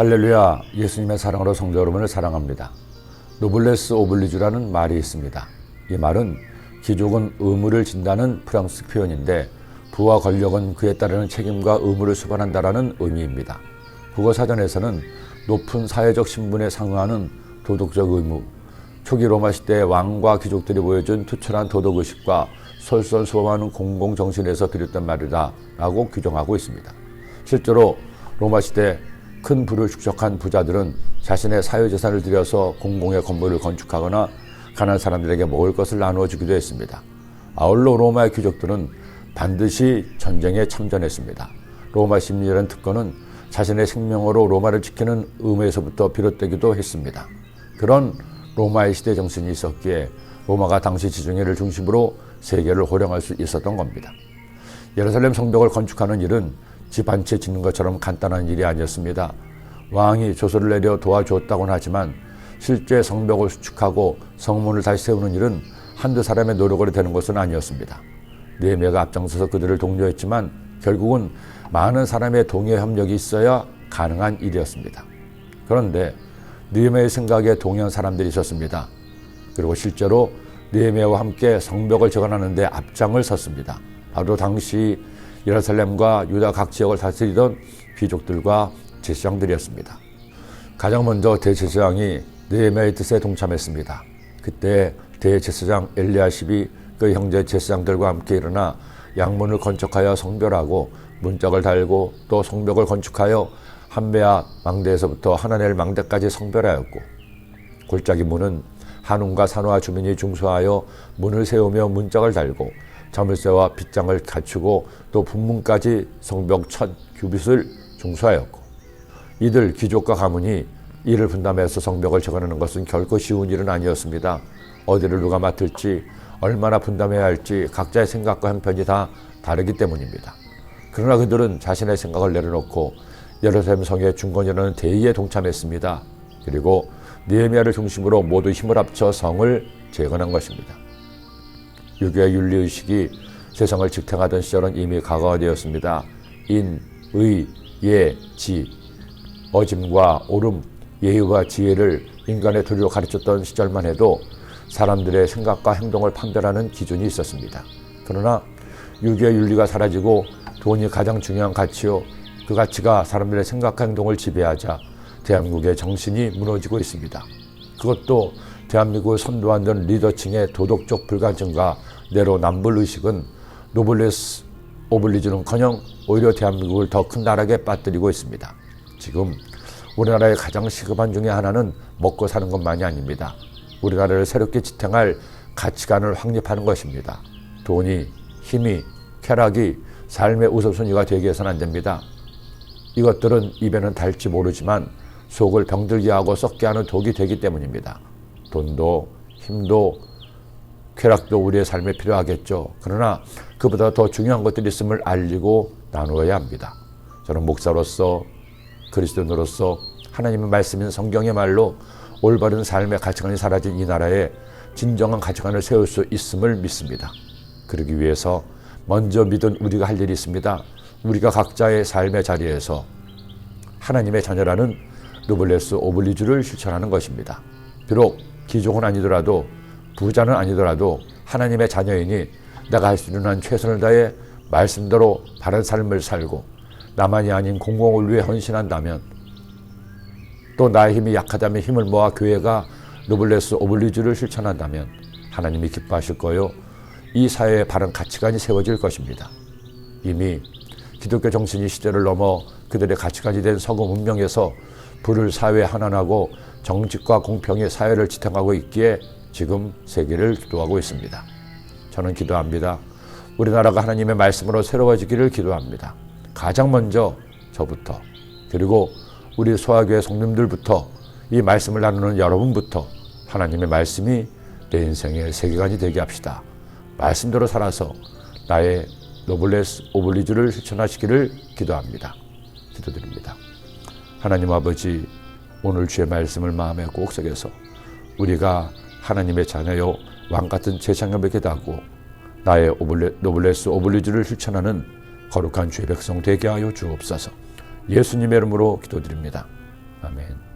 할렐루야, 예수님의 사랑으로 성도 여러분을 사랑합니다. 노블레스 오블리주라는 말이 있습니다. 이 말은 귀족은 의무를 진다는 프랑스 표현인데 부와 권력은 그에 따르는 책임과 의무를 수반한다라는 의미입니다. 국어사전에서는 높은 사회적 신분에 상응하는 도덕적 의무, 초기 로마 시대 왕과 귀족들이 보여준 투철한 도덕의식과 솔선수범하는 공공정신에서 비롯된 말이다 라고 규정하고 있습니다. 실제로 로마 시대 큰 부를 축적한 부자들은 자신의 사유재산을 들여서 공공의 건물을 건축하거나 가난한 사람들에게 먹을 것을 나누어 주기도 했습니다. 아울러 로마의 귀족들은 반드시 전쟁에 참전했습니다. 로마 시민이라는 특권은 자신의 생명으로 로마를 지키는 의무에서부터 비롯되기도 했습니다. 그런 로마의 시대 정신이 있었기에 로마가 당시 지중해를 중심으로 세계를 호령할 수 있었던 겁니다. 예루살렘 성벽을 건축하는 일은 집 한 채 짓는 것처럼 간단한 일이 아니었습니다. 왕이 조서를 내려 도와주었다고는 하지만 실제 성벽을 수축하고 성문을 다시 세우는 일은 한두 사람의 노력으로 되는 것은 아니었습니다. 느헤미야가 앞장서서 그들을 독려했지만 결국은 많은 사람의 동의 협력이 있어야 가능한 일이었습니다. 그런데 느헤미야의 생각에 동의한 사람들이 있었습니다. 그리고 실제로 느헤미야와 함께 성벽을 재건하는 데 앞장을 섰습니다. 바로 당시 예루살렘과 유다 각 지역을 다스리던 귀족들과 제사장들이었습니다. 가장 먼저 대제사장이 느헤미야의 뜻에 동참했습니다. 그때 대제사장 엘리야십이 그 형제 제사장들과 함께 일어나 양문을 건축하여 성별하고 문짝을 달고 또 성벽을 건축하여 한베아 망대에서부터 하나넬 망대까지 성별하였고 골짜기 문은 한움과 산호와 주민이 중수하여 문을 세우며 문짝을 달고 자물쇠와 빗장을 갖추고 또 분문까지 성벽 1000규빗을 중수하였고 이들 귀족과 가문이 이를 분담해서 성벽을 재건하는 것은 결코 쉬운 일은 아니었습니다. 어디를 누가 맡을지 얼마나 분담해야 할지 각자의 생각과 형편이 다 다르기 때문입니다. 그러나 그들은 자신의 생각을 내려놓고 예루살렘 성의 중건이라는 대의에 동참했습니다. 그리고 느헤미야를 중심으로 모두 힘을 합쳐 성을 재건한 것입니다. 유교의 윤리의식이 세상을 지탱하던 시절은 이미 과거가 되었습니다. 인, 의, 예, 지, 어짐과 옳음, 예의와 지혜를 인간의 도리로 가르쳤던 시절만 해도 사람들의 생각과 행동을 판별하는 기준이 있었습니다. 그러나 유교의 윤리가 사라지고 돈이 가장 중요한 가치요, 그 가치가 사람들의 생각과 행동을 지배하자 대한민국의 정신이 무너지고 있습니다. 그것도 대한민국을 선도하는 리더층의 도덕적 불가증과 내로남불의식은 노블레스 오블리주는커녕 오히려 대한민국을 더 큰 나락에 빠뜨리고 있습니다. 지금 우리나라의 가장 시급한 중에 하나는 먹고 사는 것만이 아닙니다. 우리나라를 새롭게 지탱할 가치관을 확립하는 것입니다. 돈이, 힘이, 쾌락이 삶의 우선순위가 되기 위해서는 안 됩니다. 이것들은 입에는 달지 모르지만 속을 병들게 하고 썩게 하는 독이 되기 때문입니다. 돈도 힘도 쾌락도 우리의 삶에 필요하겠죠. 그러나 그보다 더 중요한 것들이 있음을 알리고 나누어야 합니다. 저는 목사로서 그리스도인으로서 하나님의 말씀인 성경의 말로 올바른 삶의 가치관이 사라진 이 나라에 진정한 가치관을 세울 수 있음을 믿습니다. 그러기 위해서 먼저 믿은 우리가 할 일이 있습니다. 우리가 각자의 삶의 자리에서 하나님의 자녀라는 노블레스 오블리주를 실천하는 것입니다. 비록 귀족은 아니더라도 부자는 아니더라도 하나님의 자녀이니 내가 할 수 있는 한 최선을 다해 말씀대로 바른 삶을 살고 나만이 아닌 공공을 위해 헌신한다면 또 나의 힘이 약하다면 힘을 모아 교회가 노블레스 오블리주를 실천한다면 하나님이 기뻐하실 거요. 이 사회에 바른 가치관이 세워질 것입니다. 이미 기독교 정신이 시대를 넘어 그들의 가치관이 된 서구 문명에서 불을 사회에 환원하고 정직과 공평의 사회를 지탱하고 있기에 지금 세계를 기도하고 있습니다. 저는 기도합니다. 우리나라가 하나님의 말씀으로 새로워지기를 기도합니다. 가장 먼저 저부터 그리고 우리 소아교회 성님들부터 이 말씀을 나누는 여러분부터 하나님의 말씀이 내 인생의 세계관이 되게 합시다. 말씀대로 살아서 나의 노블레스 오블리주를 실천하시기를 기도합니다. 기도드립니다. 하나님 아버지, 오늘 주의 말씀을 마음에 꼭 새겨서 우리가 하나님의 자녀요 왕같은 제사장에게 하고 나의 노블레스 오블리주를 실천하는 거룩한 주의 백성 되게 하여 주옵소서. 예수님의 이름으로 기도드립니다. 아멘.